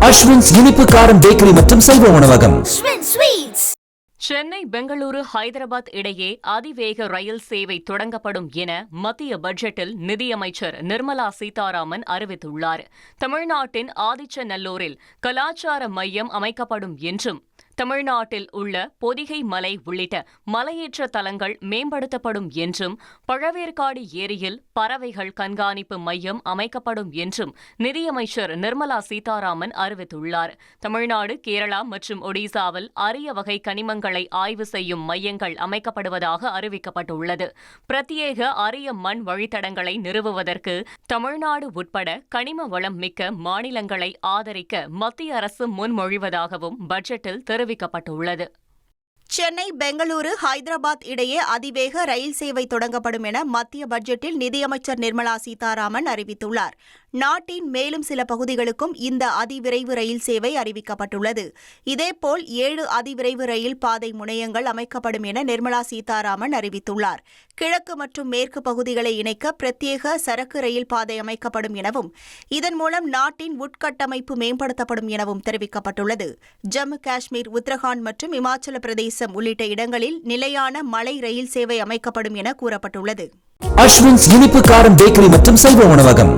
அஸ்வின்ஸ் இனிப்பு காரம் பேக்கரி மற்றும் சைவ உணவகம். சென்னை, பெங்களூரு, ஹைதராபாத் இடையே அதிவேக ரயில் சேவை தொடங்கப்படும் என மத்திய பட்ஜெட்டில் நிதியமைச்சர் நிர்மலா சீதாராமன் அறிவித்துள்ளார். தமிழ்நாட்டின் ஆதிச்சநல்லூரில் கலாச்சார மையம் அமைக்கப்படும் என்றும், தமிழ்நாட்டில் உள்ள பொதிகை மலை உள்ளிட்ட மலையேற்ற தலங்கள் மேம்படுத்தப்படும் என்றும், பழவேற்காடு ஏரியில் பறவைகள் கண்காணிப்பு மையம் அமைக்கப்படும் என்றும் நிதியமைச்சர் நிர்மலா சீதாராமன் அறிவித்துள்ளார். தமிழ்நாடு, கேரளா மற்றும் ஒடிசாவில் அரிய வகை கனிமங்களை ஆய்வு செய்யும் மையங்கள் அமைக்கப்படுவதாக அறிவிக்கப்பட்டுள்ளது. பிரத்யேக அரிய மண் வழித்தடங்களை நிறுவுவதற்கு தமிழ்நாடு உட்பட கனிம வளம் மிக்க மாநிலங்களை ஆதரிக்க மத்திய அரசு முன்மொழிவதாகவும் பட்ஜெட்டில் தெரிவிக்கப்பட்டுள்ளது. சென்னை, பெங்களூரு, ஹைதராபாத் இடையே அதிவேக ரயில் சேவை தொடங்கப்படும் என மத்திய பட்ஜெட்டில் நிதியமைச்சர் நிர்மலா சீதாராமன் அறிவித்துள்ளார். நாட்டின் மேலும் சில பகுதிகளுக்கும் இந்த அதிவிரைவு ரயில் சேவை அறிவிக்கப்பட்டுள்ளது. இதேபோல் 7 அதிவிரைவு ரயில் பாதை முனையங்கள் அமைக்கப்படும் என நிர்மலா சீதாராமன் அறிவித்துள்ளார். கிழக்கு மற்றும் மேற்கு பகுதிகளை இணைக்க பிரத்யேக சரக்கு ரயில் பாதை அமைக்கப்படும் எனவும், இதன் மூலம் நாட்டின் உட்கட்டமைப்பு மேம்படுத்தப்படும் எனவும் தெரிவிக்கப்பட்டுள்ளது. ஜம்மு காஷ்மீர், உத்தரகாண்ட் மற்றும் இமாச்சல பிரதேசம் உள்ளிட்ட இடங்களில் நிலையான மலை ரயில் சேவை அமைக்கப்படும் என கூறப்பட்டுள்ளது. அஸ்வின்ஸ் இனிப்பு காரம் பேக்கரி மற்றும் சைவ உணவகம்.